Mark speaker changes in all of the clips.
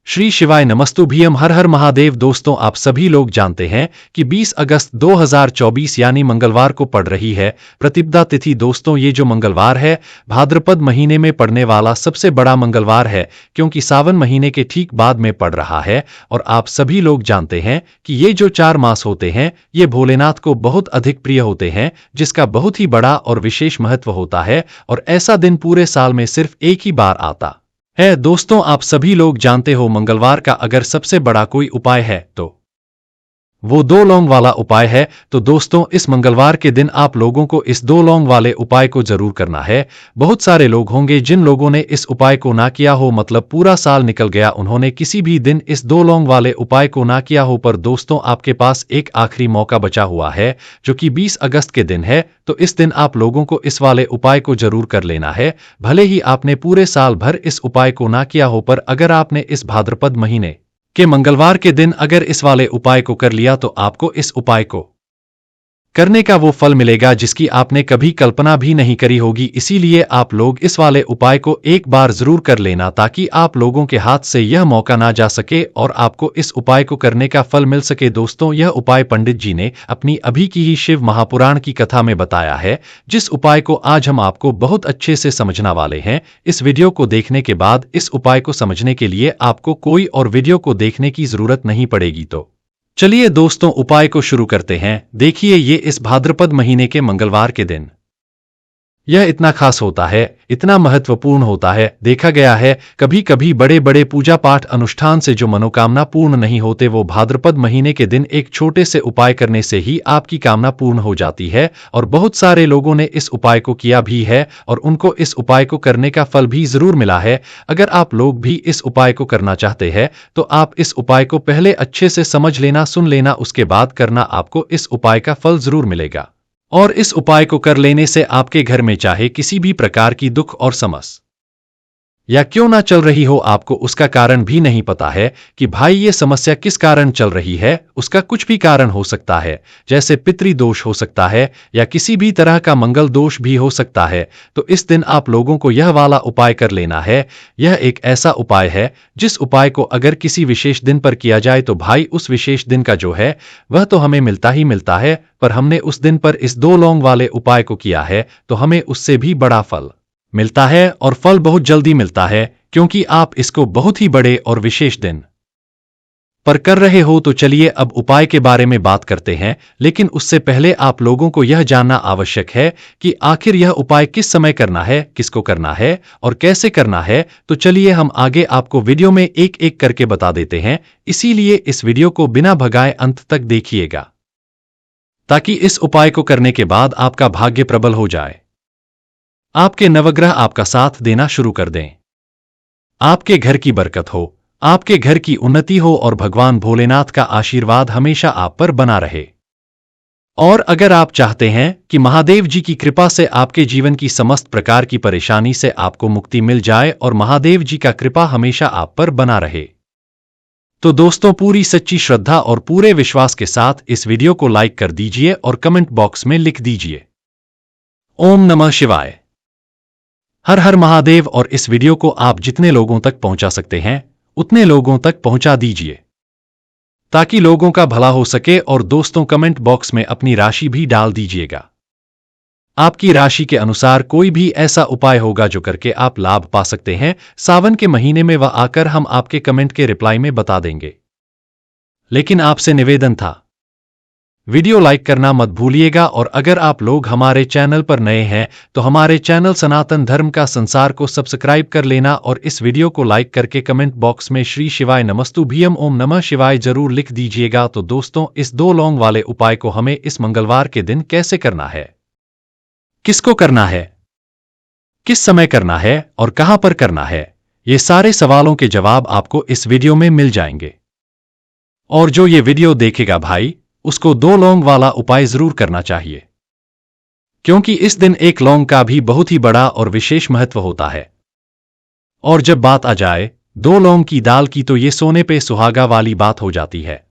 Speaker 1: श्री शिवाय नमस्तुभ्यम। हर हर महादेव। दोस्तों, आप सभी लोग जानते हैं कि 20 अगस्त 2024 यानी मंगलवार को पड़ रही है प्रतिपदा तिथि। दोस्तों, ये जो मंगलवार है भाद्रपद महीने में पड़ने वाला सबसे बड़ा मंगलवार है, क्योंकि सावन महीने के ठीक बाद में पड़ रहा है। और आप सभी लोग जानते हैं कि ये जो 4 मास होते हैं ये भोलेनाथ को बहुत अधिक प्रिय होते हैं, जिसका बहुत ही बड़ा और विशेष महत्व होता है। और ऐसा दिन पूरे साल में सिर्फ एक ही बार आता है। दोस्तों, आप सभी लोग जानते हो मंगलवार का अगर सबसे बड़ा कोई उपाय है तो वो 2 लौंग वाला उपाय है। तो दोस्तों, इस मंगलवार के दिन आप लोगों को इस 2 लौंग वाले उपाय को जरूर करना है। बहुत सारे लोग होंगे जिन लोगों ने इस उपाय को ना किया हो, मतलब पूरा साल निकल गया उन्होंने किसी भी दिन इस 2 लौंग वाले उपाय को ना किया हो। पर दोस्तों, आपके पास एक आखिरी मौका बचा हुआ है जो कि 20 अगस्त के दिन है। तो इस दिन आप लोगों को इस वाले उपाय को जरूर कर लेना है। भले ही आपने पूरे साल भर इस उपाय को ना किया हो, पर अगर आपने इस भाद्रपद महीने के मंगलवार के दिन अगर इस वाले उपाय को कर लिया तो आपको इस उपाय को करने का वो फल मिलेगा जिसकी आपने कभी कल्पना भी नहीं करी होगी। इसीलिए आप लोग इस वाले उपाय को एक बार जरूर कर लेना, ताकि आप लोगों के हाथ से यह मौका ना जा सके और आपको इस उपाय को करने का फल मिल सके। दोस्तों, यह उपाय पंडित जी ने अपनी अभी की ही शिव महापुराण की कथा में बताया है, जिस उपाय को आज हम आपको बहुत अच्छे से समझना वाले हैं। इस वीडियो को देखने के बाद इस उपाय को समझने के लिए आपको कोई और वीडियो को देखने की जरूरत नहीं पड़ेगी। तो चलिए दोस्तों, उपाय को शुरू करते हैं। देखिए, ये इस भाद्रपद महीने के मंगलवार के दिन यह इतना खास होता है, इतना महत्वपूर्ण होता है। देखा गया है कभी कभी बड़े बड़े पूजा पाठ अनुष्ठान से जो मनोकामना पूर्ण नहीं होते, वो भाद्रपद महीने के दिन एक छोटे से उपाय करने से ही आपकी कामना पूर्ण हो जाती है। और बहुत सारे लोगों ने इस उपाय को किया भी है और उनको इस उपाय को करने का फल भी जरूर मिला है। अगर आप लोग भी इस उपाय को करना चाहते हैं तो आप इस उपाय को पहले अच्छे से समझ लेना, सुन लेना, उसके बाद करना। आपको इस उपाय का फल जरूर मिलेगा। और इस उपाय को कर लेने से आपके घर में चाहे किसी भी प्रकार की दुख और समस्या या क्यों ना चल रही हो, आपको उसका कारण भी नहीं पता है कि भाई ये समस्या किस कारण चल रही है। उसका कुछ भी कारण हो सकता है, जैसे पितृ दोष हो सकता है या किसी भी तरह का मंगल दोष भी हो सकता है। तो इस दिन आप लोगों को यह वाला उपाय कर लेना है। यह एक ऐसा उपाय है जिस उपाय को अगर किसी विशेष दिन पर किया जाए तो भाई उस विशेष दिन का जो है वह तो हमें मिलता ही मिलता है, पर हमने उस दिन पर इस 2 लौंग वाले उपाय को किया है तो हमें उससे भी बड़ा फल मिलता है। और फल बहुत जल्दी मिलता है, क्योंकि आप इसको बहुत ही बड़े और विशेष दिन पर कर रहे हो। तो चलिए अब उपाय के बारे में बात करते हैं, लेकिन उससे पहले आप लोगों को यह जानना आवश्यक है कि आखिर यह उपाय किस समय करना है, किसको करना है और कैसे करना है। तो चलिए हम आगे आपको वीडियो में एक एक करके बता देते हैं। इसीलिए इस वीडियो को बिना भगाए अंत तक देखिएगा, ताकि इस उपाय को करने के बाद आपका भाग्य प्रबल हो जाए, आपके नवग्रह आपका साथ देना शुरू कर दें, आपके घर की बरकत हो, आपके घर की उन्नति हो और भगवान भोलेनाथ का आशीर्वाद हमेशा आप पर बना रहे। और अगर आप चाहते हैं कि महादेव जी की कृपा से आपके जीवन की समस्त प्रकार की परेशानी से आपको मुक्ति मिल जाए और महादेव जी का कृपा हमेशा आप पर बना रहे, तो दोस्तों पूरी सच्ची श्रद्धा और पूरे विश्वास के साथ इस वीडियो को लाइक कर दीजिए और कमेंट बॉक्स में लिख दीजिए ओम नमः शिवाय, हर हर महादेव। और इस वीडियो को आप जितने लोगों तक पहुंचा सकते हैं उतने लोगों तक पहुंचा दीजिए, ताकि लोगों का भला हो सके। और दोस्तों, कमेंट बॉक्स में अपनी राशि भी डाल दीजिएगा। आपकी राशि के अनुसार कोई भी ऐसा उपाय होगा जो करके आप लाभ पा सकते हैं सावन के महीने में, वह आकर हम आपके कमेंट के रिप्लाई में बता देंगे। लेकिन आपसे निवेदन था, वीडियो लाइक करना मत भूलिएगा। और अगर आप लोग हमारे चैनल पर नए हैं तो हमारे चैनल सनातन धर्म का संसार को सब्सक्राइब कर लेना और इस वीडियो को लाइक करके कमेंट बॉक्स में श्री शिवाय नमस्तुभ्यम ओम नमः शिवाय जरूर लिख दीजिएगा। तो दोस्तों, इस 2 लौंग वाले उपाय को हमें इस मंगलवार के दिन कैसे करना है, किसको करना है, किस समय करना है और कहां पर करना है, ये सारे सवालों के जवाब आपको इस वीडियो में मिल जाएंगे। और जो ये वीडियो देखेगा भाई, उसको 2 लौंग वाला उपाय जरूर करना चाहिए, क्योंकि इस दिन एक लौंग का भी बहुत ही बड़ा और विशेष महत्व होता है। और जब बात आ जाए 2 लौंग की दाल की, तो ये सोने पे सुहागा वाली बात हो जाती है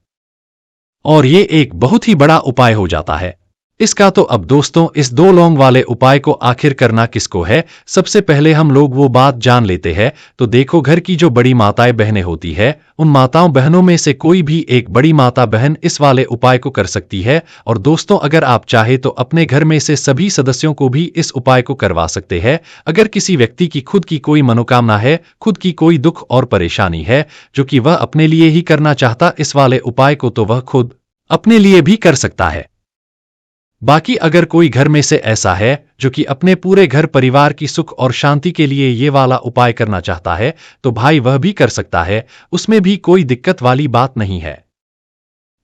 Speaker 1: और ये एक बहुत ही बड़ा उपाय हो जाता है। इसका तो अब दोस्तों इस दो लौंग वाले उपाय को आखिर करना किसको है, सबसे पहले हम लोग वो बात जान लेते हैं। तो देखो, घर की जो बड़ी माताएं बहनें होती है, उन माताओं बहनों में से कोई भी एक बड़ी माता बहन इस वाले उपाय को कर सकती है। और दोस्तों, अगर आप चाहे तो अपने घर में से सभी सदस्यों को भी इस उपाय को करवा सकते हैं। अगर किसी व्यक्ति की खुद की कोई मनोकामना है, खुद की कोई दुख और परेशानी है जो कि वह अपने लिए ही करना चाहता इस वाले उपाय को, तो वह खुद अपने लिए भी कर सकता है। बाकी अगर कोई घर में से ऐसा है जो कि अपने पूरे घर परिवार की सुख और शांति के लिए ये वाला उपाय करना चाहता है, तो भाई वह भी कर सकता है, उसमें भी कोई दिक्कत वाली बात नहीं है।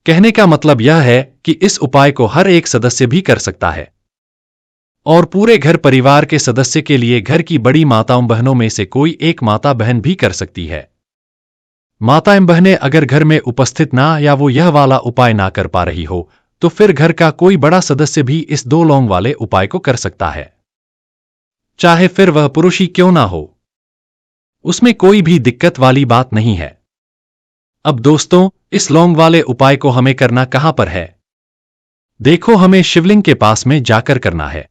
Speaker 1: कहने का मतलब यह है कि इस उपाय को हर एक सदस्य भी कर सकता है और पूरे घर परिवार के सदस्य के लिए घर की बड़ी माताओं बहनों में से कोई एक माता बहन भी कर सकती है। माताएं बहनें अगर घर में उपस्थित ना या वो यह वाला उपाय ना कर पा रही हो, तो फिर घर का कोई बड़ा सदस्य भी इस दो लौंग वाले उपाय को कर सकता है, चाहे फिर वह पुरुष ही क्यों ना हो, उसमें कोई भी दिक्कत वाली बात नहीं है। अब दोस्तों, इस लौंग वाले उपाय को हमें करना कहां पर है? देखो, हमें शिवलिंग के पास में जाकर करना है।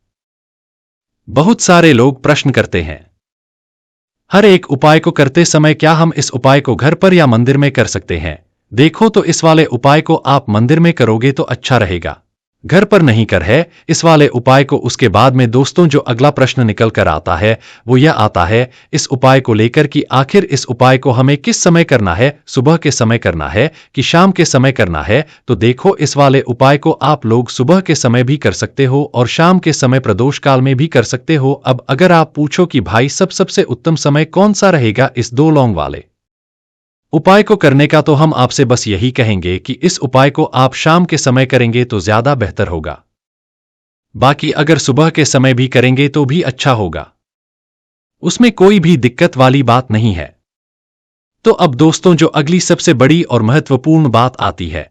Speaker 1: बहुत सारे लोग प्रश्न करते हैं, हर एक उपाय को करते समय क्या हम इस उपाय को घर पर या मंदिर में कर सकते हैं? देखो, तो इस वाले उपाय को आप मंदिर में करोगे तो अच्छा रहेगा, घर पर नहीं कर है इस वाले उपाय को। उसके बाद में दोस्तों जो अगला प्रश्न निकल कर आता है वो यह आता है इस उपाय को लेकर कि आखिर इस उपाय को हमें किस समय करना है, सुबह के समय करना है कि शाम के समय करना है? तो देखो, इस वाले उपाय को आप लोग सुबह के समय भी कर सकते हो और शाम के समय प्रदोष काल में भी कर सकते हो। अब अगर आप पूछो कि भाई सबसे उत्तम समय कौन सा रहेगा इस दो लौंग वाले उपाय को करने का, तो हम आपसे बस यही कहेंगे कि इस उपाय को आप शाम के समय करेंगे तो ज्यादा बेहतर होगा। बाकी अगर सुबह के समय भी करेंगे तो भी अच्छा होगा, उसमें कोई भी दिक्कत वाली बात नहीं है। तो अब दोस्तों जो अगली सबसे बड़ी और महत्वपूर्ण बात आती है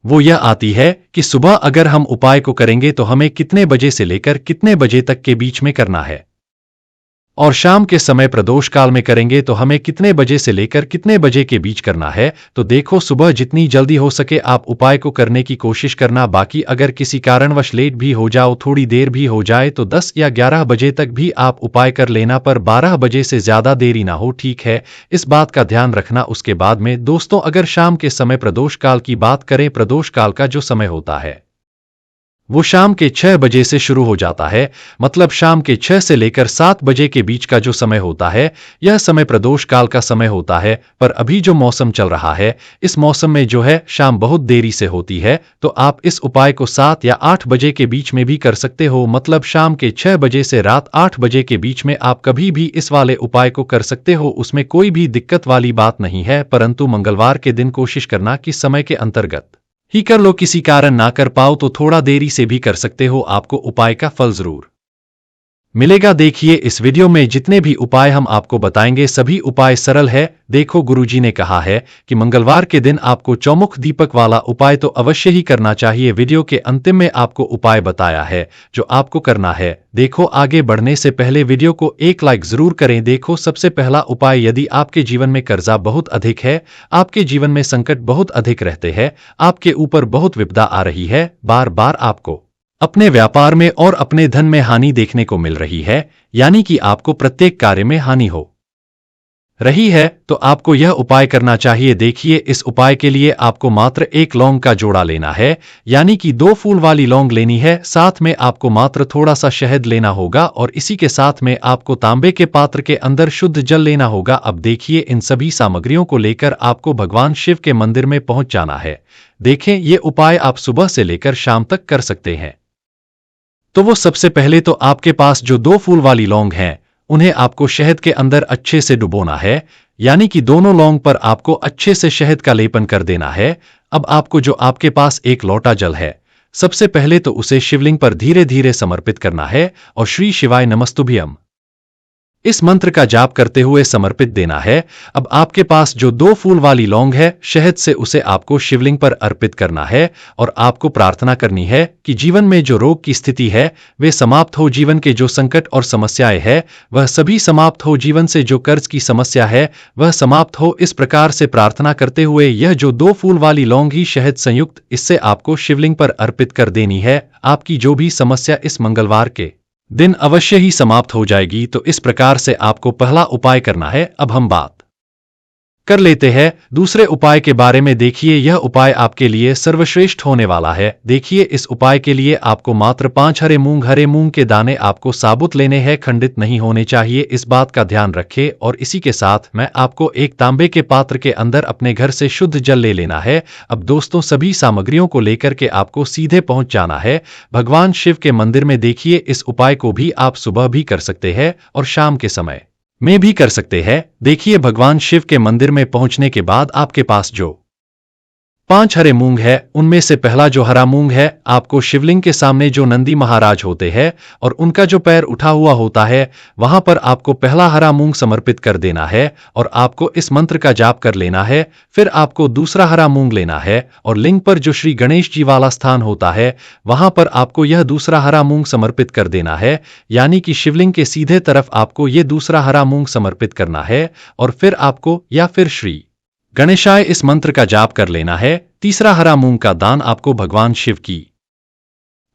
Speaker 1: वो यह आती है कि सुबह अगर हम उपाय को करेंगे तो हमें कितने बजे से लेकर कितने बजे तक के बीच में करना है, और शाम के समय प्रदोष काल में करेंगे तो हमें कितने बजे से लेकर कितने बजे के बीच करना है। तो देखो, सुबह जितनी जल्दी हो सके आप उपाय को करने की कोशिश करना। बाकी अगर किसी कारणवश लेट भी हो जाओ, थोड़ी देर भी हो जाए, तो 10 या 11 बजे तक भी आप उपाय कर लेना, पर 12 बजे से ज्यादा देरी ना हो, ठीक है? इस बात का ध्यान रखना। उसके बाद में दोस्तों अगर शाम के समय प्रदोष काल की बात करें, प्रदोष काल का जो समय होता है वो शाम के 6 बजे से शुरू हो जाता है, मतलब शाम के 6 से लेकर 7 बजे के बीच का जो समय होता है यह समय प्रदोष काल का समय होता है। पर अभी जो मौसम चल रहा है, इस मौसम में जो है शाम बहुत देरी से होती है, तो आप इस उपाय को 7 या 8 बजे के बीच में भी कर सकते हो, मतलब शाम के 6 बजे से रात 8 बजे के बीच में आप कभी भी इस वाले उपाय को कर सकते हो, उसमें कोई भी दिक्कत वाली बात नहीं है। परंतु मंगलवार के दिन कोशिश करना कि समय के अंतर्गत ही कर लो, किसी कारण ना कर पाओ तो थोड़ा देरी से भी कर सकते हो, आपको उपाय का फल जरूर मिलेगा। देखिए, इस वीडियो में जितने भी उपाय हम आपको बताएंगे सभी उपाय सरल है। देखो, गुरुजी ने कहा है कि मंगलवार के दिन आपको चौमुख दीपक वाला उपाय तो अवश्य ही करना चाहिए। वीडियो के अंतिम में आपको उपाय बताया है जो आपको करना है। देखो, आगे बढ़ने से पहले वीडियो को एक लाइक जरूर करें। देखो, सबसे पहला उपाय, यदि आपके जीवन में कर्जा बहुत अधिक है, आपके जीवन में संकट बहुत अधिक रहते हैं, आपके ऊपर बहुत विपदा आ रही है, बार बार आपको अपने व्यापार में और अपने धन में हानि देखने को मिल रही है, यानी कि आपको प्रत्येक कार्य में हानि हो रही है, तो आपको यह उपाय करना चाहिए। देखिए, इस उपाय के लिए आपको मात्र एक लौंग का जोड़ा लेना है, यानी कि 2 फूल वाली लौंग लेनी है। साथ में आपको मात्र थोड़ा सा शहद लेना होगा और इसी के साथ में आपको तांबे के पात्र के अंदर शुद्ध जल लेना होगा। अब देखिए, इन सभी सामग्रियों को लेकर आपको भगवान शिव के मंदिर में पहुंच जाना है। देखें, ये उपाय आप सुबह से लेकर शाम तक कर सकते हैं। तो वो सबसे पहले तो आपके पास जो 2 फूल वाली लौंग हैं उन्हें आपको शहद के अंदर अच्छे से डुबोना है, यानी कि दोनों लौंग पर आपको अच्छे से शहद का लेपन कर देना है। अब आपको जो आपके पास एक लोटा जल है, सबसे पहले तो उसे शिवलिंग पर धीरे धीरे समर्पित करना है और श्री शिवाय नमस्तुभ्यम इस मंत्र का जाप करते हुए समर्पित देना है। अब आपके पास जो 2 फूल वाली लौंग है शहद से, उसे आपको शिवलिंग पर अर्पित करना है और आपको प्रार्थना करनी है कि जीवन में जो रोग की स्थिति है वे समाप्त हो, जीवन के जो संकट और समस्याएं हैं वह सभी समाप्त हो, जीवन से जो कर्ज की समस्या है वह समाप्त हो। इस प्रकार से प्रार्थना करते हुए यह जो 2 फूल वाली लौंग ही शहद संयुक्त, इससे आपको शिवलिंग पर अर्पित कर देनी है। आपकी जो भी समस्या इस मंगलवार के दिन अवश्य ही समाप्त हो जाएगी। तो इस प्रकार से आपको पहला उपाय करना है। अब हम बात कर लेते हैं दूसरे उपाय के बारे में। देखिए, यह उपाय आपके लिए सर्वश्रेष्ठ होने वाला है। देखिए, इस उपाय के लिए आपको मात्र 5 हरे मूंग के दाने आपको साबुत लेने हैं, खंडित नहीं होने चाहिए, इस बात का ध्यान रखें। और इसी के साथ मैं आपको एक तांबे के पात्र के अंदर अपने घर से शुद्ध जल ले लेना है। अब दोस्तों, सभी सामग्रियों को लेकर के आपको सीधे पहुंच जाना है भगवान शिव के मंदिर में। देखिए, इस उपाय को भी आप सुबह भी कर सकते हैं और शाम के समय में भी कर सकते हैं। देखिए, भगवान शिव के मंदिर में पहुंचने के बाद आपके पास जो 5 हरे मूंग है, उनमें से पहला जो हरा मूंग है, आपको शिवलिंग के सामने जो नंदी महाराज होते हैं और उनका जो पैर उठा हुआ होता है वहां पर आपको पहला हरा मूंग समर्पित कर देना है और आपको इस मंत्र का जाप कर लेना है। फिर आपको दूसरा हरा मूंग लेना है और लिंग पर जो श्री गणेश जी वाला स्थान होता है वहां पर आपको यह दूसरा हरा मूंग समर्पित कर देना है, यानी कि शिवलिंग के सीधे तरफ आपको यह दूसरा हरा मूंग समर्पित करना है। और फिर आपको या फिर श्री गणेशाय इस मंत्र का जाप कर लेना है। तीसरा हरा मूंग का दान आपको भगवान शिव की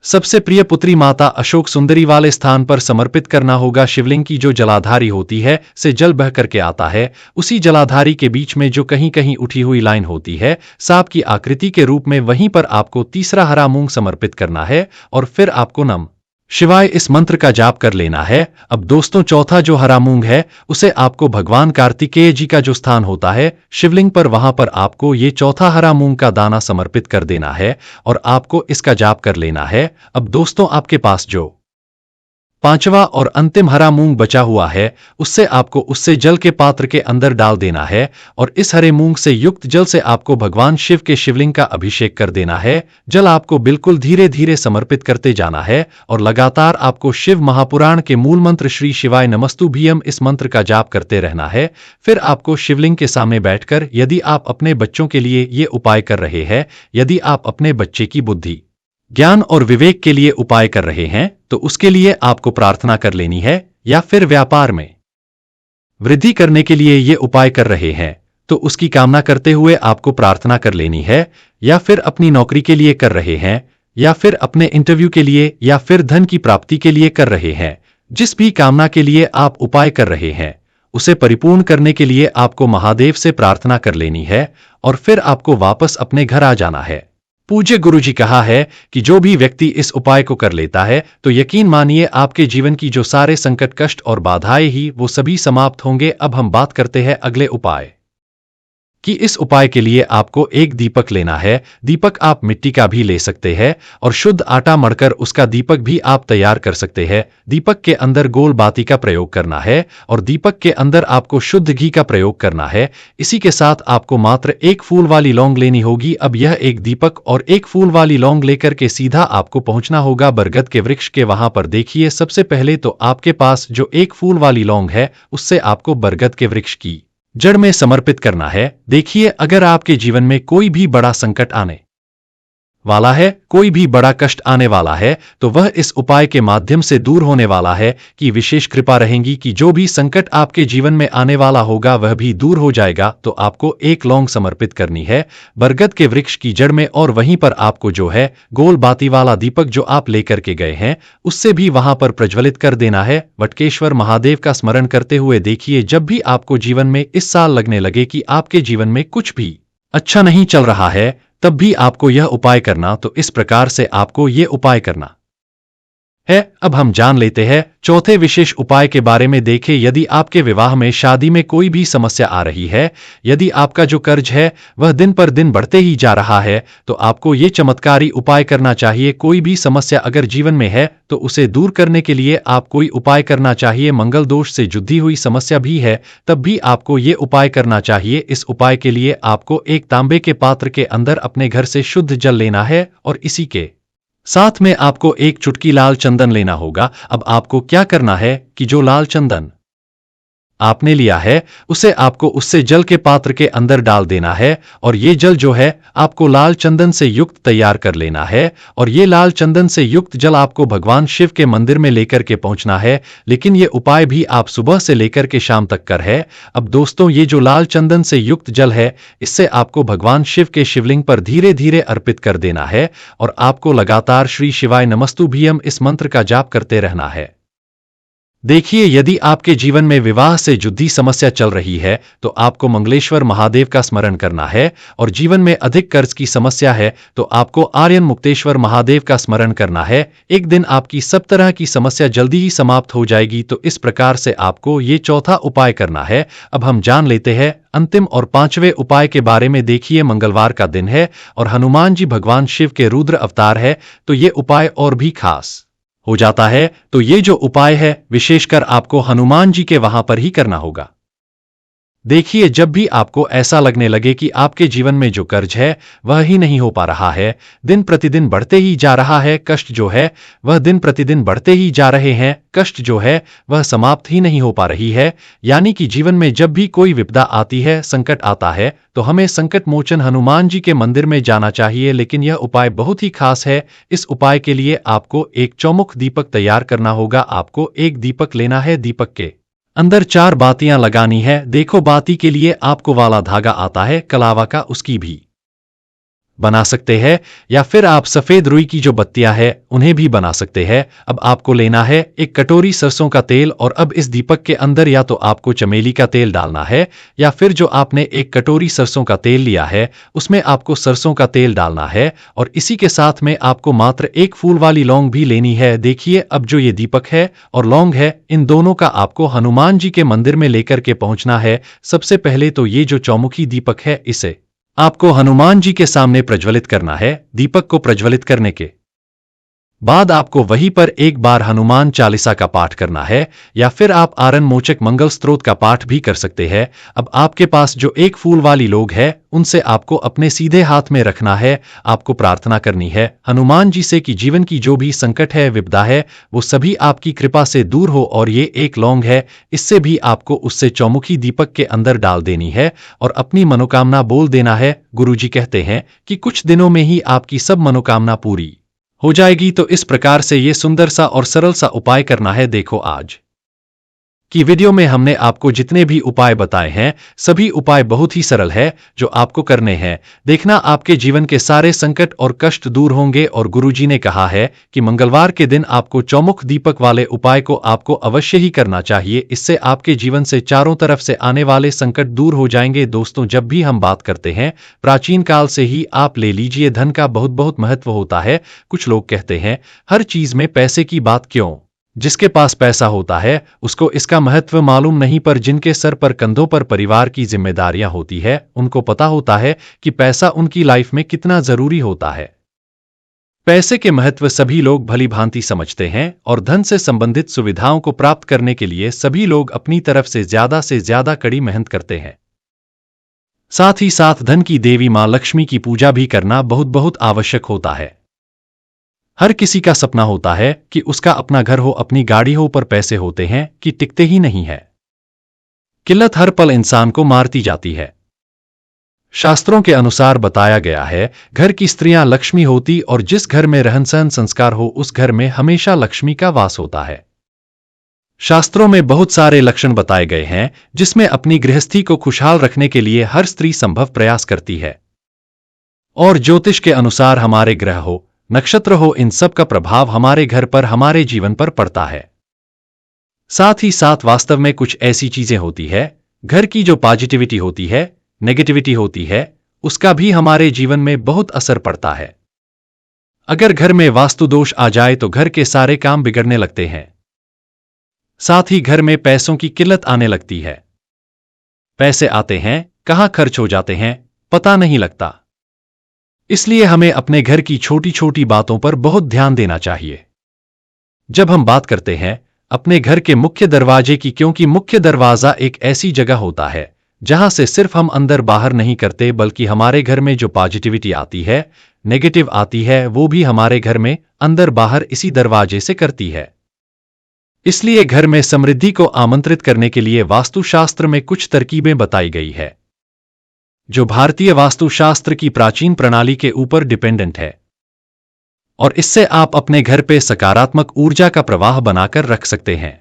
Speaker 1: सबसे प्रिय पुत्री माता अशोक सुंदरी वाले स्थान पर समर्पित करना होगा। शिवलिंग की जो जलाधारी होती है से जल बह करके आता है, उसी जलाधारी के बीच में जो कहीं कहीं उठी हुई लाइन होती है सांप की आकृति के रूप में, वहीं पर आपको तीसरा हरा मूंग समर्पित करना है और फिर आपको नम शिवाय इस मंत्र का जाप कर लेना है। अब दोस्तों, चौथा जो हरा मूंग है उसे आपको भगवान कार्तिकेय जी का जो स्थान होता है शिवलिंग पर, वहां पर आपको ये चौथा हरा मूंग का दाना समर्पित कर देना है और आपको इसका जाप कर लेना है। अब दोस्तों, आपके पास जो 5वां और अंतिम हरा मूंग बचा हुआ है उससे आपको उससे जल के पात्र के अंदर डाल देना है और इस हरे मूंग से युक्त जल से आपको भगवान शिव के शिवलिंग का अभिषेक कर देना है। जल आपको बिल्कुल धीरे धीरे समर्पित करते जाना है और लगातार आपको शिव महापुराण के मूल मंत्र श्री शिवाय नमस्तुभ्यम इस मंत्र का जाप करते रहना है। फिर आपको शिवलिंग के सामने बैठकर, यदि आप अपने बच्चों के लिए ये उपाय कर रहे हैं, यदि आप अपने बच्चे की बुद्धि, ज्ञान और विवेक के लिए उपाय कर रहे हैं, तो उसके लिए आपको प्रार्थना कर लेनी है। या फिर व्यापार में वृद्धि करने के लिए ये उपाय कर रहे हैं तो उसकी कामना करते हुए आपको प्रार्थना कर लेनी है। या फिर अपनी नौकरी के लिए कर रहे हैं, या फिर अपने इंटरव्यू के लिए, या फिर धन की प्राप्ति के लिए कर रहे हैं, जिस भी कामना के लिए आप उपाय कर रहे हैं उसे परिपूर्ण करने के लिए आपको महादेव से प्रार्थना कर लेनी है और फिर आपको वापस अपने घर आ जाना है। पूज्य गुरु जी कहा है कि जो भी व्यक्ति इस उपाय को कर लेता है तो यकीन मानिए आपके जीवन की जो सारे संकट, कष्ट और बाधाएं ही वो सभी समाप्त होंगे। अब हम बात करते हैं अगले उपाय कि इस उपाय के लिए आपको एक दीपक लेना है। दीपक आप मिट्टी का भी ले सकते हैं और शुद्ध आटा मढ़कर उसका दीपक भी आप तैयार कर सकते हैं। दीपक के अंदर गोल बाती का प्रयोग करना है और दीपक के अंदर आपको शुद्ध घी का प्रयोग करना है। इसी के साथ आपको मात्र एक फूल वाली लौंग लेनी होगी। अब यह एक दीपक और एक फूल वाली लौंग लेकर के सीधा आपको पहुंचना होगा बरगद के वृक्ष के वहां पर। देखिए, सबसे पहले तो आपके पास जो एक फूल वाली लौंग है उससे आपको बरगद के वृक्ष की जड़ में समर्पित करना है। देखिए, अगर आपके जीवन में कोई भी बड़ा संकट आने वाला है, कोई भी बड़ा कष्ट आने वाला है, तो वह इस उपाय के माध्यम से दूर होने वाला है कि विशेष कृपा रहेंगी कि जो भी संकट आपके जीवन में आने वाला होगा वह भी दूर हो जाएगा। तो आपको एक लौंग समर्पित करनी है बरगद के वृक्ष की जड़ में और वहीं पर आपको जो है गोल बाती वाला दीपक जो आप लेकर के गए हैं उससे भी वहां पर प्रज्वलित कर देना है। वटकेश्वर महादेव का स्मरण करते हुए देखिए, जब भी आपको जीवन में इस साल लगने लगे कि आपके जीवन में कुछ भी अच्छा नहीं चल रहा है, तब भी आपको यह उपाय करना। तो इस प्रकार से आपको यह उपाय करना है। अब हम जान लेते हैं चौथे विशेष उपाय के बारे में। देखें, यदि आपके विवाह में, शादी में कोई भी समस्या आ रही है, यदि आपका जो कर्ज है वह दिन पर दिन बढ़ते ही जा रहा है, तो आपको ये चमत्कारी उपाय करना चाहिए। कोई भी समस्या अगर जीवन में है तो उसे दूर करने के लिए आप कोई उपाय करना चाहिए। मंगल दोष से जुड़ी हुई समस्या भी है तब भी आपको ये उपाय करना चाहिए। इस उपाय के लिए आपको एक तांबे के पात्र के अंदर अपने घर से शुद्ध जल लेना है और इसी के साथ में आपको एक चुटकी लाल चंदन लेना होगा। अब आपको क्या करना है कि जो लाल चंदन आपने लिया है उसे आपको उससे जल के पात्र के अंदर डाल देना है, और ये जल जो है आपको लाल चंदन से युक्त तैयार कर लेना है, और ये लाल चंदन से युक्त जल आपको भगवान शिव के मंदिर में लेकर के पहुंचना है। लेकिन ये उपाय भी आप सुबह से लेकर के शाम तक कर है। अब दोस्तों, ये जो लाल चंदन से युक्त जल है, इससे आपको भगवान शिव के शिवलिंग पर धीरे धीरे अर्पित कर देना है, और आपको लगातार श्री शिवाय नमस्तुभ्यम इस मंत्र का जाप करते रहना है। देखिए, यदि आपके जीवन में विवाह से जुड़ी समस्या चल रही है तो आपको मंगलेश्वर महादेव का स्मरण करना है, और जीवन में अधिक कर्ज की समस्या है तो आपको आर्यन मुक्तेश्वर महादेव का स्मरण करना है। एक दिन आपकी सब तरह की समस्या जल्दी ही समाप्त हो जाएगी। तो इस प्रकार से आपको ये चौथा उपाय करना है। अब हम जान लेते हैं अंतिम और पांचवें उपाय के बारे में। देखिए, मंगलवार का दिन है और हनुमान जी भगवान शिव के रुद्र अवतार है, तो ये उपाय और भी खास हो जाता है। तो ये जो उपाय है विशेषकर आपको हनुमान जी के वहां पर ही करना होगा। देखिए, जब भी आपको ऐसा लगने लगे कि आपके जीवन में जो कर्ज है वह ही नहीं हो पा रहा है, दिन प्रतिदिन बढ़ते ही जा रहा है, कष्ट जो है वह दिन प्रतिदिन बढ़ते ही जा रहे हैं, कष्ट जो है वह समाप्त ही नहीं हो पा रही है, यानी कि जीवन में जब भी कोई विपदा आती है, संकट आता है, तो हमें संकट मोचन हनुमान जी के मंदिर में जाना चाहिए। लेकिन यह उपाय बहुत ही खास है। इस उपाय के लिए आपको एक चौमुख दीपक तैयार करना होगा। आपको एक दीपक लेना है, दीपक के अंदर 4 बातियां लगानी है। देखो, बाती के लिए आपको वाला धागा आता है कलावा का, उसकी भी बना सकते हैं, या फिर आप सफेद रुई की जो बत्तियां हैं उन्हें भी बना सकते हैं। अब आपको लेना है एक कटोरी सरसों का तेल, और अब इस दीपक के अंदर या तो आपको चमेली का तेल डालना है, या फिर जो आपने एक कटोरी सरसों का तेल लिया है उसमें आपको सरसों का तेल डालना है, और इसी के साथ में आपको मात्र एक फूल वाली लौंग भी लेनी है। देखिए, अब जो ये दीपक है और लौंग है, इन दोनों का आपको हनुमान जी के मंदिर में लेकर के पहुंचना है। सबसे पहले तो ये जो चौमुखी दीपक है इसे आपको हनुमान जी के सामने प्रज्वलित करना है। दीपक को प्रज्वलित करने के बाद आपको वहीं पर एक बार हनुमान चालीसा का पाठ करना है, या फिर आप आरन मोचक मंगल स्तोत्र का पाठ भी कर सकते हैं। अब आपके पास जो एक फूल वाली लोग है उनसे आपको अपने सीधे हाथ में रखना है। आपको प्रार्थना करनी है हनुमान जी से कि जीवन की जो भी संकट है, विपदा है, वो सभी आपकी कृपा से दूर हो। और ये एक लौंग है, इससे भी आपको उससे चौमुखी दीपक के अंदर डाल देनी है और अपनी मनोकामना बोल देना है। गुरुजी कहते हैं कि कुछ दिनों में ही आपकी सब मनोकामना पूरी हो जाएगी। तो इस प्रकार से ये सुंदर सा और सरल सा उपाय करना है। देखो, आज की वीडियो में हमने आपको जितने भी उपाय बताए हैं सभी उपाय बहुत ही सरल है जो आपको करने हैं। देखना, आपके जीवन के सारे संकट और कष्ट दूर होंगे। और गुरुजी ने कहा है कि मंगलवार के दिन आपको चौमुख दीपक वाले उपाय को आपको अवश्य ही करना चाहिए। इससे आपके जीवन से चारों तरफ से आने वाले संकट दूर हो जाएंगे। दोस्तों, जब भी हम बात करते हैं, प्राचीन काल से ही आप ले लीजिए, धन का बहुत बहुत महत्व होता है। कुछ लोग कहते हैं हर चीज में पैसे की बात क्यों, जिसके पास पैसा होता है उसको इसका महत्व मालूम नहीं, पर जिनके सर पर कंधों पर परिवार की जिम्मेदारियां होती है उनको पता होता है कि पैसा उनकी लाइफ में कितना जरूरी होता है। पैसे के महत्व सभी लोग भली भांति समझते हैं, और धन से संबंधित सुविधाओं को प्राप्त करने के लिए सभी लोग अपनी तरफ से ज्यादा कड़ी मेहनत करते हैं। साथ ही साथ धन की देवी मां लक्ष्मी की पूजा भी करना बहुत बहुत आवश्यक होता है। हर किसी का सपना होता है कि उसका अपना घर हो, अपनी गाड़ी हो, पर पैसे होते हैं कि टिकते ही नहीं है। किल्लत हर पल इंसान को मारती जाती है। शास्त्रों के अनुसार बताया गया है, घर की स्त्रियां लक्ष्मी होती, और जिस घर में रहन सहन संस्कार हो उस घर में हमेशा लक्ष्मी का वास होता है। शास्त्रों में बहुत सारे लक्षण बताए गए हैं जिसमें अपनी गृहस्थी को खुशहाल रखने के लिए हर स्त्री संभव प्रयास करती है। और ज्योतिष के अनुसार हमारे ग्रह हो, नक्षत्र हो, इन सब का प्रभाव हमारे घर पर, हमारे जीवन पर पड़ता है। साथ ही साथ वास्तव में कुछ ऐसी चीजें होती है, घर की जो पॉजिटिविटी होती है, नेगेटिविटी होती है, उसका भी हमारे जीवन में बहुत असर पड़ता है। अगर घर में वास्तु दोष आ जाए तो घर के सारे काम बिगड़ने लगते हैं। साथ ही घर में पैसों की किल्लत आने लगती है। पैसे आते हैं, कहां खर्च हो जाते हैं पता नहीं लगता। इसलिए हमें अपने घर की छोटी छोटी बातों पर बहुत ध्यान देना चाहिए। जब हम बात करते हैं अपने घर के मुख्य दरवाजे की, क्योंकि मुख्य दरवाजा एक ऐसी जगह होता है जहां से सिर्फ हम अंदर बाहर नहीं करते, बल्कि हमारे घर में जो पॉजिटिविटी आती है, नेगेटिव आती है, वो भी हमारे घर में अंदर बाहर इसी दरवाजे से करती है। इसलिए घर में समृद्धि को आमंत्रित करने के लिए वास्तुशास्त्र में कुछ तरकीबें बताई गई है जो भारतीय वास्तुशास्त्र की प्राचीन प्रणाली के ऊपर डिपेंडेंट है, और इससे आप अपने घर पे सकारात्मक ऊर्जा का प्रवाह बनाकर रख सकते हैं।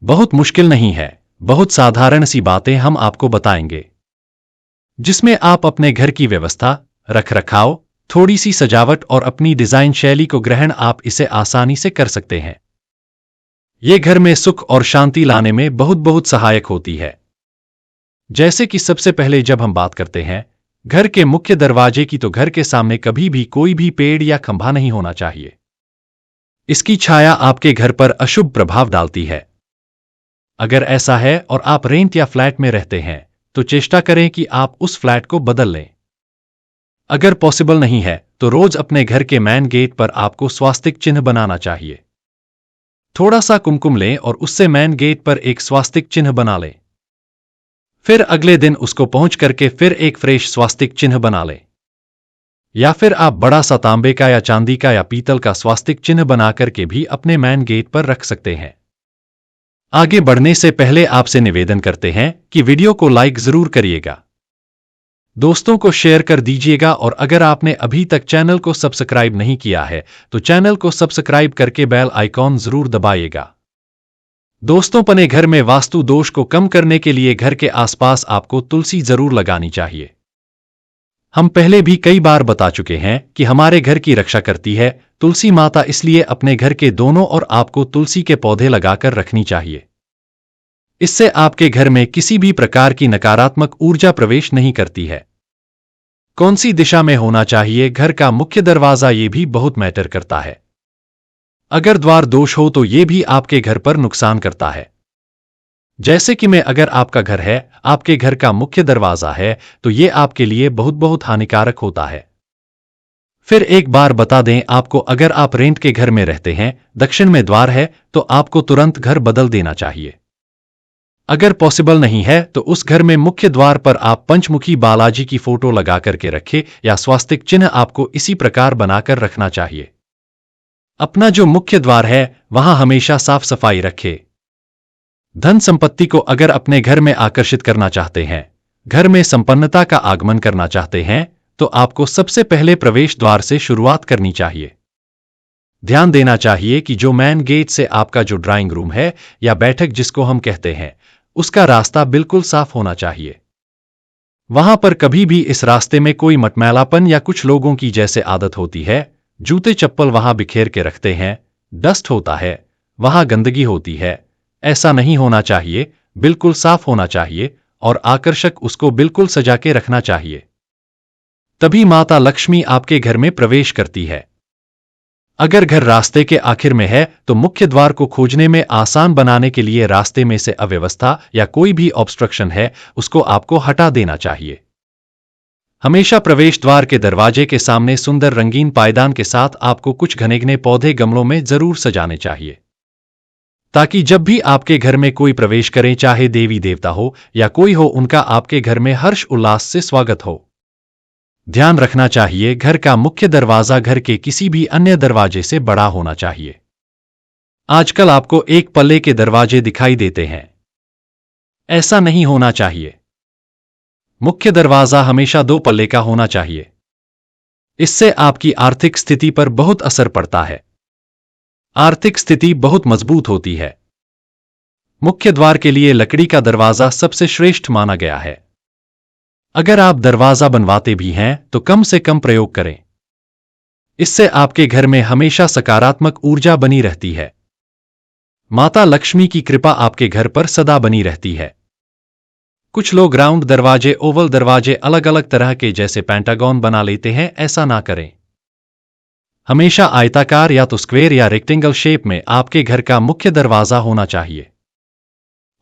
Speaker 1: बहुत मुश्किल नहीं है, बहुत साधारण सी बातें हम आपको बताएंगे जिसमें आप अपने घर की व्यवस्था, रखरखाव, थोड़ी सी सजावट और अपनी डिजाइन शैली को ग्रहण आप इसे आसानी से कर सकते हैं। ये घर में सुख और शांति लाने में बहुत बहुत सहायक होती है। जैसे कि सबसे पहले जब हम बात करते हैं घर के मुख्य दरवाजे की, तो घर के सामने कभी भी कोई भी पेड़ या खंभा नहीं होना चाहिए। इसकी छाया आपके घर पर अशुभ प्रभाव डालती है। अगर ऐसा है और आप रेंट या फ्लैट में रहते हैं तो चेष्टा करें कि आप उस फ्लैट को बदल लें। अगर पॉसिबल नहीं है तो रोज अपने घर के मेन गेट पर आपको स्वास्तिक चिन्ह बनाना चाहिए। थोड़ा सा कुमकुम लें और उससे मेन गेट पर एक स्वास्तिक चिन्ह बना लें। फिर अगले दिन उसको पहुंच करके फिर एक फ्रेश स्वास्तिक चिन्ह बना लें। या फिर आप बड़ा सा तांबे का या चांदी का या पीतल का स्वास्तिक चिन्ह बना करके भी अपने मेन गेट पर रख सकते हैं। आगे बढ़ने से पहले आपसे निवेदन करते हैं कि वीडियो को लाइक जरूर करिएगा, दोस्तों को शेयर कर दीजिएगा, और अगर आपने अभी तक चैनल को सब्सक्राइब नहीं किया है तो चैनल को सब्सक्राइब करके बेल आइकॉन जरूर दबाइएगा। दोस्तों, अपने घर में वास्तु दोष को कम करने के लिए घर के आसपास आपको तुलसी जरूर लगानी चाहिए। हम पहले भी कई बार बता चुके हैं कि हमारे घर की रक्षा करती है तुलसी माता, इसलिए अपने घर के दोनों ओर आपको तुलसी के पौधे लगाकर रखनी चाहिए। इससे आपके घर में किसी भी प्रकार की नकारात्मक ऊर्जा प्रवेश नहीं करती है। कौन सी दिशा में होना चाहिए घर का मुख्य दरवाजा, ये भी बहुत मैटर करता है। अगर द्वार दोष हो तो ये भी आपके घर पर नुकसान करता है। जैसे कि अगर आपका घर है, आपके घर का मुख्य दरवाजा है, तो ये आपके लिए बहुत बहुत हानिकारक होता है। फिर एक बार बता दें आपको, अगर आप रेंट के घर में रहते हैं, दक्षिण में द्वार है, तो आपको तुरंत घर बदल देना चाहिए। अगर पॉसिबल नहीं है तो उस घर में मुख्य द्वार पर आप पंचमुखी बालाजी की फोटो लगा करके रखें, या स्वास्तिक चिन्ह आपको इसी प्रकार बनाकर रखना चाहिए। अपना जो मुख्य द्वार है वहां हमेशा साफ सफाई रखें। धन संपत्ति को अगर अपने घर में आकर्षित करना चाहते हैं, घर में संपन्नता का आगमन करना चाहते हैं, तो आपको सबसे पहले प्रवेश द्वार से शुरुआत करनी चाहिए। ध्यान देना चाहिए कि जो मेन गेट से आपका जो ड्राइंग रूम है या बैठक जिसको हम कहते हैं, उसका रास्ता बिल्कुल साफ होना चाहिए। वहां पर कभी भी इस रास्ते में कोई मटमैलापन या कुछ लोगों की जैसे आदत होती है, जूते चप्पल वहां बिखेर के रखते हैं, डस्ट होता है, वहां गंदगी होती है, ऐसा नहीं होना चाहिए। बिल्कुल साफ होना चाहिए और आकर्षक उसको बिल्कुल सजा के रखना चाहिए। तभी माता लक्ष्मी आपके घर में प्रवेश करती है। अगर घर रास्ते के आखिर में है तो मुख्य द्वार को खोजने में आसान बनाने के लिए रास्ते में से अव्यवस्था या कोई भी ऑब्स्ट्रक्शन है उसको आपको हटा देना चाहिए। हमेशा प्रवेश द्वार के दरवाजे के सामने सुंदर रंगीन पायदान के साथ आपको कुछ घने पौधे गमलों में जरूर सजाने चाहिए, ताकि जब भी आपके घर में कोई प्रवेश करे, चाहे देवी देवता हो या कोई हो, उनका आपके घर में हर्ष उल्लास से स्वागत हो। ध्यान रखना चाहिए घर का मुख्य दरवाजा घर के किसी भी अन्य दरवाजे से बड़ा होना चाहिए। आजकल आपको एक पल्ले के दरवाजे दिखाई देते हैं, ऐसा नहीं होना चाहिए। मुख्य दरवाजा हमेशा 2 पल्ले का होना चाहिए। इससे आपकी आर्थिक स्थिति पर बहुत असर पड़ता है। आर्थिक स्थिति बहुत मजबूत होती है। मुख्य द्वार के लिए लकड़ी का दरवाजा सबसे श्रेष्ठ माना गया है। अगर आप दरवाजा बनवाते भी हैं तो कम से कम प्रयोग करें। इससे आपके घर में हमेशा सकारात्मक ऊर्जा बनी रहती है। माता लक्ष्मी की कृपा आपके घर पर सदा बनी रहती है। कुछ लोग राउंड दरवाजे, ओवल दरवाजे, अलग अलग तरह के जैसे पेंटागन बना लेते हैं, ऐसा ना करें। हमेशा आयताकार या तो स्क्वायर या रेक्टेंगल शेप में आपके घर का मुख्य दरवाजा होना चाहिए।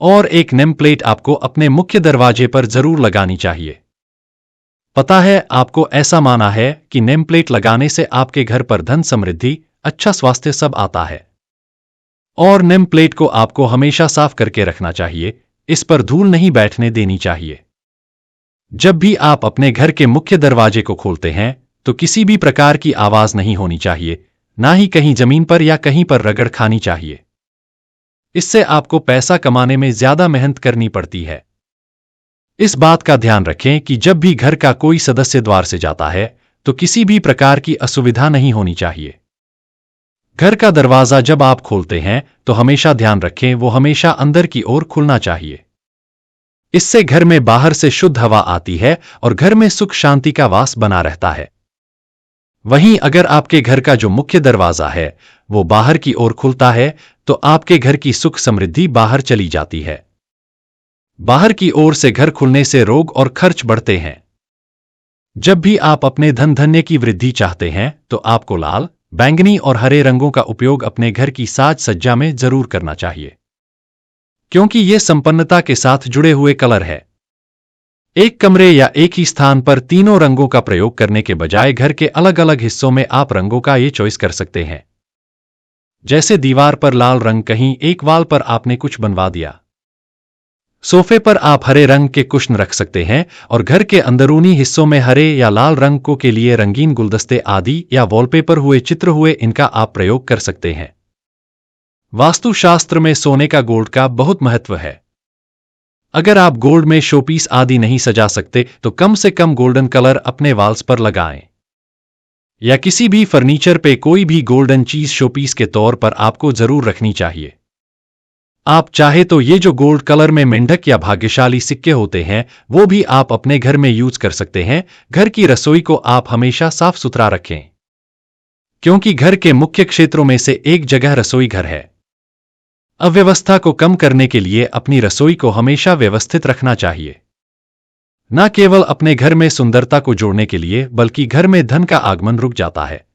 Speaker 1: और एक नेम प्लेट आपको अपने मुख्य दरवाजे पर जरूर लगानी चाहिए। पता है, आपको ऐसा माना है कि नेम प्लेट लगाने से आपके घर पर धन, समृद्धि, अच्छा स्वास्थ्य सब आता है। और नेम प्लेट को आपको हमेशा साफ करके रखना चाहिए, इस पर धूल नहीं बैठने देनी चाहिए। जब भी आप अपने घर के मुख्य दरवाजे को खोलते हैं तो किसी भी प्रकार की आवाज नहीं होनी चाहिए, ना ही कहीं जमीन पर या कहीं पर रगड़ खानी चाहिए। इससे आपको पैसा कमाने में ज्यादा मेहनत करनी पड़ती है। इस बात का ध्यान रखें कि जब भी घर का कोई सदस्य द्वार से जाता है तो किसी भी प्रकार की असुविधा नहीं होनी चाहिए। घर का दरवाजा जब आप खोलते हैं तो हमेशा ध्यान रखें वो हमेशा अंदर की ओर खुलना चाहिए। इससे घर में बाहर से शुद्ध हवा आती है और घर में सुख शांति का वास बना रहता है। वहीं अगर आपके घर का जो मुख्य दरवाजा है वो बाहर की ओर खुलता है तो आपके घर की सुख समृद्धि बाहर चली जाती है। बाहर की ओर से घर खुलने से रोग और खर्च बढ़ते हैं। जब भी आप अपने धन धान्य की वृद्धि चाहते हैं तो आपको लाल, बैंगनी और हरे रंगों का उपयोग अपने घर की साज सज्जा में जरूर करना चाहिए, क्योंकि ये संपन्नता के साथ जुड़े हुए कलर है। एक कमरे या एक ही स्थान पर तीनों रंगों का प्रयोग करने के बजाय घर के अलग अलग हिस्सों में आप रंगों का ये चॉइस कर सकते हैं। जैसे दीवार पर लाल रंग, कहीं एक वाल पर आपने कुछ बनवा दिया। सोफे पर आप हरे रंग के कुशन रख सकते हैं और घर के अंदरूनी हिस्सों में हरे या लाल रंग को के लिए रंगीन गुलदस्ते आदि या वॉलपेपर हुए चित्र हुए इनका आप प्रयोग कर सकते हैं। वास्तुशास्त्र में सोने का गोल्ड का बहुत महत्व है। अगर आप गोल्ड में शोपीस आदि नहीं सजा सकते तो कम से कम गोल्डन कलर अपने वॉल्स पर लगाएं, या किसी भी फर्नीचर पे कोई भी गोल्डन चीज शोपीस के तौर पर आपको जरूर रखनी चाहिए। आप चाहे तो ये जो गोल्ड कलर में मेंढक या भाग्यशाली सिक्के होते हैं वो भी आप अपने घर में यूज कर सकते हैं। घर की रसोई को आप हमेशा साफ सुथरा रखें, क्योंकि घर के मुख्य क्षेत्रों में से एक जगह रसोई घर है। अव्यवस्था को कम करने के लिए अपनी रसोई को हमेशा व्यवस्थित रखना चाहिए। न केवल अपने घर में सुंदरता को जोड़ने के लिए बल्कि घर में धन का आगमन रुक जाता है।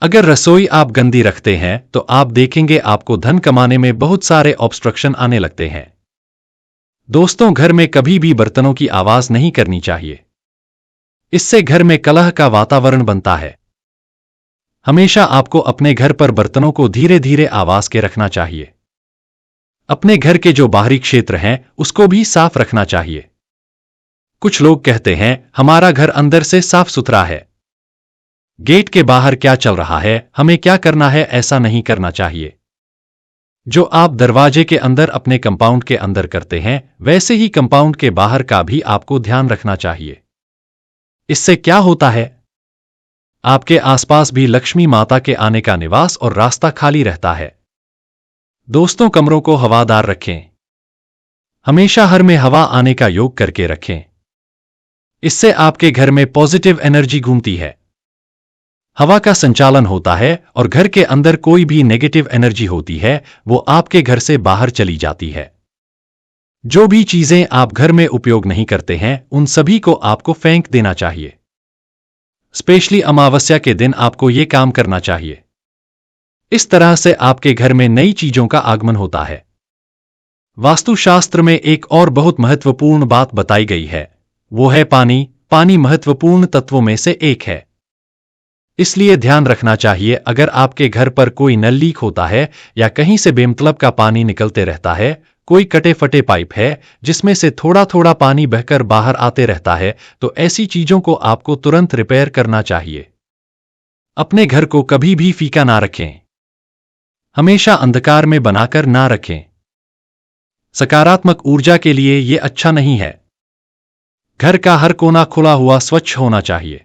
Speaker 1: अगर रसोई आप गंदी रखते हैं तो आप देखेंगे आपको धन कमाने में बहुत सारे ऑब्स्ट्रक्शन आने लगते हैं। दोस्तों, घर में कभी भी बर्तनों की आवाज नहीं करनी चाहिए, इससे घर में कलह का वातावरण बनता है। हमेशा आपको अपने घर पर बर्तनों को धीरे धीरे आवाज के रखना चाहिए। अपने घर के जो बाहरी क्षेत्र हैं उसको भी साफ रखना चाहिए। कुछ लोग कहते हैं हमारा घर अंदर से साफ सुथरा है, गेट के बाहर क्या चल रहा है, हमें क्या करना है, ऐसा नहीं करना चाहिए। जो आप दरवाजे के अंदर अपने कंपाउंड के अंदर करते हैं वैसे ही कंपाउंड के बाहर का भी आपको ध्यान रखना चाहिए। इससे क्या होता है, आपके आसपास भी लक्ष्मी माता के आने का निवास और रास्ता खाली रहता है। दोस्तों, कमरों को हवादार रखें, हमेशा हर में हवा आने का योग करके रखें। इससे आपके घर में पॉजिटिव एनर्जी घूमती है, हवा का संचालन होता है और घर के अंदर कोई भी नेगेटिव एनर्जी होती है वो आपके घर से बाहर चली जाती है। जो भी चीजें आप घर में उपयोग नहीं करते हैं उन सभी को आपको फेंक देना चाहिए। स्पेशली अमावस्या के दिन आपको ये काम करना चाहिए। इस तरह से आपके घर में नई चीजों का आगमन होता है। वास्तुशास्त्र में एक और बहुत महत्वपूर्ण बात बताई गई है, वो है पानी। पानी महत्वपूर्ण तत्वों में से एक है, इसलिए ध्यान रखना चाहिए अगर आपके घर पर कोई नल लीक होता है या कहीं से बेमतलब का पानी निकलते रहता है, कोई कटे फटे पाइप है जिसमें से थोड़ा थोड़ा पानी बहकर बाहर आते रहता है, तो ऐसी चीजों को आपको तुरंत रिपेयर करना चाहिए। अपने घर को कभी भी फीका ना रखें, हमेशा अंधकार में बनाकर ना रखें। सकारात्मक ऊर्जा के लिए यह अच्छा नहीं है। घर का हर कोना खुला हुआ स्वच्छ होना चाहिए।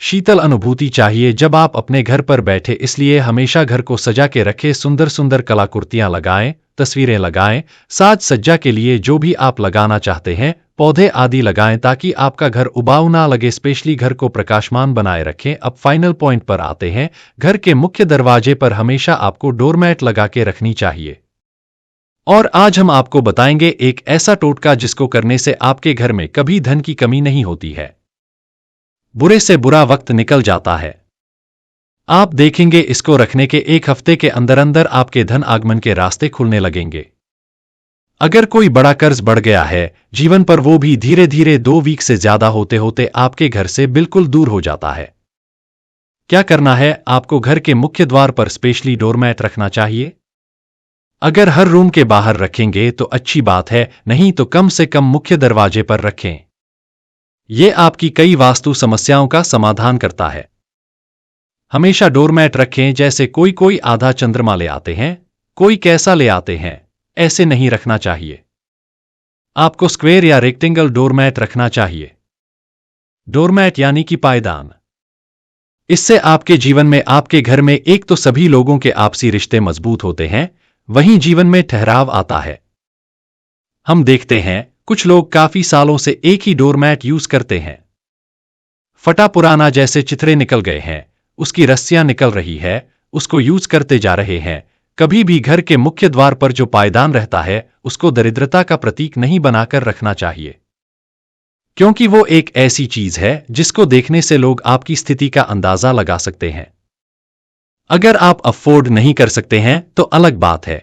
Speaker 1: शीतल अनुभूति चाहिए जब आप अपने घर पर बैठे, इसलिए हमेशा घर को सजा के रखें। सुंदर सुंदर कलाकृतियां लगाएं, तस्वीरें लगाएं, साज सज्जा के लिए जो भी आप लगाना चाहते हैं, पौधे आदि लगाएं ताकि आपका घर उबाऊ ना लगे। स्पेशली घर को प्रकाशमान बनाए रखें। अब फाइनल पॉइंट पर आते हैं। घर के मुख्य दरवाजे पर हमेशा आपको डोरमैट लगा के रखनी चाहिए। और आज हम आपको बताएंगे एक ऐसा टोटका जिसको करने से आपके घर में कभी धन की कमी नहीं होती है, बुरे से बुरा वक्त निकल जाता है। आप देखेंगे इसको रखने के एक हफ्ते के अंदर अंदर आपके धन आगमन के रास्ते खुलने लगेंगे। अगर कोई बड़ा कर्ज बढ़ गया है जीवन पर, वो भी धीरे धीरे 2 वीक से ज्यादा होते होते आपके घर से बिल्कुल दूर हो जाता है। क्या करना है, आपको घर के मुख्य द्वार पर स्पेशली डोरमैट रखना चाहिए। अगर हर रूम के बाहर रखेंगे तो अच्छी बात है, नहीं तो कम से कम मुख्य दरवाजे पर रखें। यह आपकी कई वास्तु समस्याओं का समाधान करता है। हमेशा डोरमैट रखें। जैसे कोई कोई आधा चंद्रमा ले आते हैं कोई कैसा ले आते हैं, ऐसे नहीं रखना चाहिए। आपको स्क्वायर या रेक्टेंगल डोरमैट रखना चाहिए। डोरमैट यानी कि पायदान। इससे आपके जीवन में, आपके घर में एक तो सभी लोगों के आपसी रिश्ते मजबूत होते हैं, वहीं जीवन में ठहराव आता है। हम देखते हैं कुछ लोग काफी सालों से एक ही डोरमैट यूज करते हैं। फटा पुराना, जैसे चिथड़े निकल गए हैं, उसकी रस्सियां निकल रही है, उसको यूज करते जा रहे हैं। कभी भी घर के मुख्य द्वार पर जो पायदान रहता है उसको दरिद्रता का प्रतीक नहीं बनाकर रखना चाहिए, क्योंकि वो एक ऐसी चीज है जिसको देखने से लोग आपकी स्थिति का अंदाजा लगा सकते हैं। अगर आप अफोर्ड नहीं कर सकते हैं तो अलग बात है।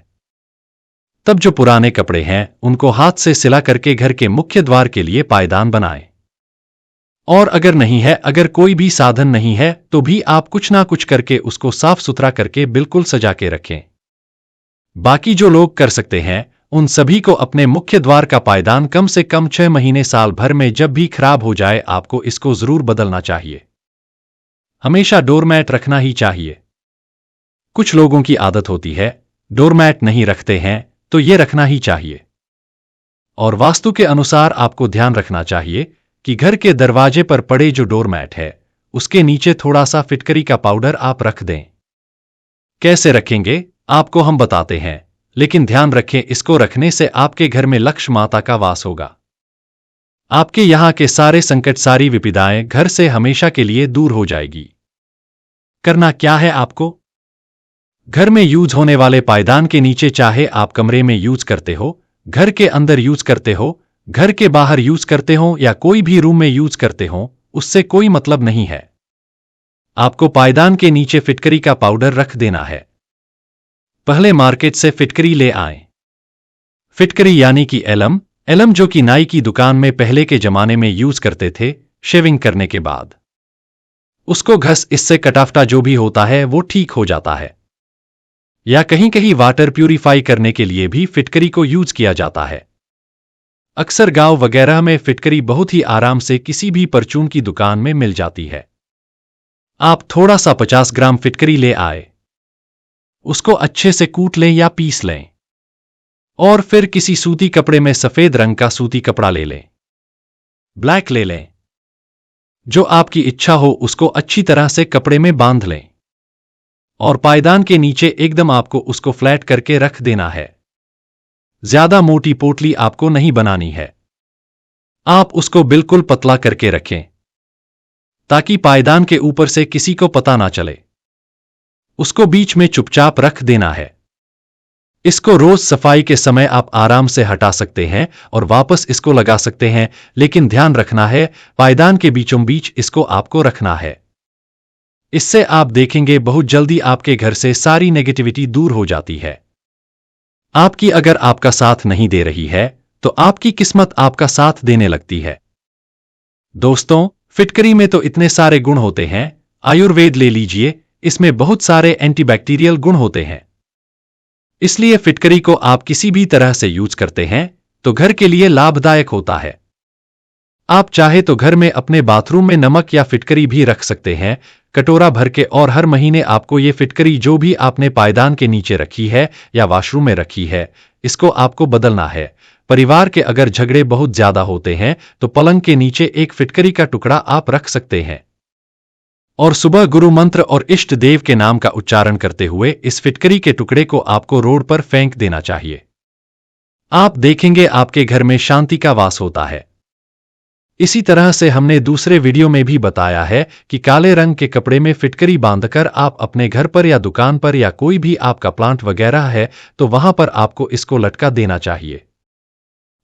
Speaker 1: तब जो पुराने कपड़े हैं उनको हाथ से सिला करके घर के मुख्य द्वार के लिए पायदान बनाएं। और अगर नहीं है, अगर कोई भी साधन नहीं है, तो भी आप कुछ ना कुछ करके उसको साफ सुथरा करके बिल्कुल सजा के रखें। बाकी जो लोग कर सकते हैं उन सभी को अपने मुख्य द्वार का पायदान कम से कम 6 महीने, साल भर में जब भी खराब हो जाए आपको इसको जरूर बदलना चाहिए। हमेशा डोरमैट रखना ही चाहिए। कुछ लोगों की आदत होती है डोरमैट नहीं रखते हैं, तो ये रखना ही चाहिए। और वास्तु के अनुसार आपको ध्यान रखना चाहिए कि घर के दरवाजे पर पड़े जो डोरमैट है उसके नीचे थोड़ा सा फिटकरी का पाउडर आप रख दें। कैसे रखेंगे आपको हम बताते हैं, लेकिन ध्यान रखें इसको रखने से आपके घर में लक्ष्मी माता का वास होगा। आपके यहां के सारे संकट, सारी विपदाएं घर से हमेशा के लिए दूर हो जाएगी। करना क्या है आपको? घर में यूज होने वाले पायदान के नीचे, चाहे आप कमरे में यूज करते हो, घर के अंदर यूज करते हो, घर के बाहर यूज करते हो या कोई भी रूम में यूज करते हो, उससे कोई मतलब नहीं है। आपको पायदान के नीचे फिटकरी का पाउडर रख देना है। पहले मार्केट से फिटकरी ले आएं। फिटकरी यानी कि एलम, जो कि नाई की दुकान में पहले के जमाने में यूज करते थे शेविंग करने के बाद। उसको घस, इससे कटाफटा जो भी होता है वो ठीक हो जाता है। या कहीं कहीं वाटर प्यूरिफाई करने के लिए भी फिटकरी को यूज किया जाता है। अक्सर गांव वगैरह में फिटकरी बहुत ही आराम से किसी भी परचून की दुकान में मिल जाती है। आप थोड़ा सा 50 ग्राम फिटकरी ले आए, उसको अच्छे से कूट लें या पीस लें, और फिर किसी सूती कपड़े में, सफेद रंग का सूती कपड़ा ले लें, ब्लैक ले लें, जो आपकी इच्छा हो उसको अच्छी तरह से कपड़े में बांध लें और पायदान के नीचे एकदम आपको उसको फ्लैट करके रख देना है। ज्यादा मोटी पोटली आपको नहीं बनानी है, आप उसको बिल्कुल पतला करके रखें ताकि पायदान के ऊपर से किसी को पता ना चले। उसको बीच में चुपचाप रख देना है। इसको रोज सफाई के समय आप आराम से हटा सकते हैं और वापस इसको लगा सकते हैं, लेकिन ध्यान रखना है पायदान के बीचों बीच इसको आपको रखना है। इससे आप देखेंगे बहुत जल्दी आपके घर से सारी नेगेटिविटी दूर हो जाती है। आपकी अगर आपका साथ नहीं दे रही है तो आपकी किस्मत आपका साथ देने लगती है। दोस्तों, फिटकरी में तो इतने सारे गुण होते हैं। आयुर्वेद ले लीजिए, इसमें बहुत सारे एंटीबैक्टीरियल गुण होते हैं। इसलिए फिटकरी को आप किसी भी तरह से यूज करते हैं तो घर के लिए लाभदायक होता है। आप चाहे तो घर में अपने बाथरूम में नमक या फिटकरी भी रख सकते हैं, कटोरा भर के, और हर महीने आपको ये फिटकरी जो भी आपने पायदान के नीचे रखी है या वॉशरूम में रखी है, इसको आपको बदलना है। परिवार के अगर झगड़े बहुत ज्यादा होते हैं तो पलंग के नीचे एक फिटकरी का टुकड़ा आप रख सकते हैं और सुबह गुरु मंत्र और इष्ट देव के नाम का उच्चारण करते हुए इस फिटकरी के टुकड़े को आपको रोड पर फेंक देना चाहिए। आप देखेंगे आपके घर में शांति का वास होता है। इसी तरह से हमने दूसरे वीडियो में भी बताया है कि काले रंग के कपड़े में फिटकरी बांधकर आप अपने घर पर या दुकान पर या कोई भी आपका प्लांट वगैरह है तो वहां पर आपको इसको लटका देना चाहिए।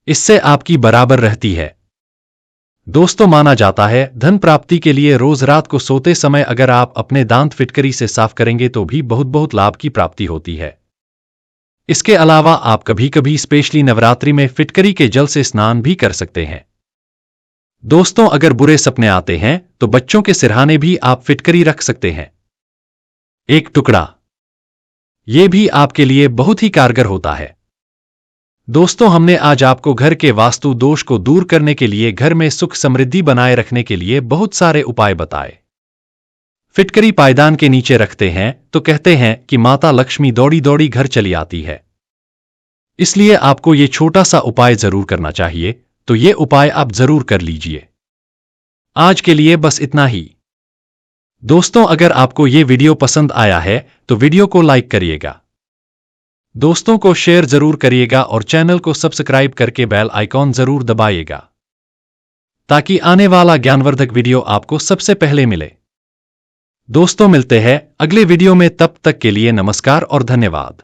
Speaker 1: इससे आपकी बराबर रहती है। दोस्तों, माना जाता है धन प्राप्ति के लिए रोज रात को सोते समय अगर आप अपने दांत फिटकरी से साफ करेंगे तो भी बहुत बहुत लाभ की प्राप्ति होती है। इसके अलावा आप कभी कभी स्पेशली नवरात्रि में फिटकरी के जल से स्नान भी कर सकते हैं। दोस्तों, अगर बुरे सपने आते हैं तो बच्चों के सिरहाने भी आप फिटकरी रख सकते हैं, एक टुकड़ा। यह भी आपके लिए बहुत ही कारगर होता है। दोस्तों, हमने आज आपको घर के वास्तु दोष को दूर करने के लिए, घर में सुख समृद्धि बनाए रखने के लिए बहुत सारे उपाय बताए। फिटकरी पायदान के नीचे रखते हैं तो कहते हैं कि माता लक्ष्मी दौड़ी दौड़ी घर चली आती है। इसलिए आपको ये छोटा सा उपाय जरूर करना चाहिए, तो ये उपाय आप जरूर कर लीजिए। आज के लिए बस इतना ही। दोस्तों, अगर आपको ये वीडियो पसंद आया है तो वीडियो को लाइक करिएगा, दोस्तों को शेयर जरूर करिएगा और चैनल को सब्सक्राइब करके बेल आइकॉन जरूर दबाइएगा, ताकि आने वाला ज्ञानवर्धक वीडियो आपको सबसे पहले मिले। दोस्तों, मिलते हैं अगले वीडियो में, तब तक के लिए नमस्कार और धन्यवाद।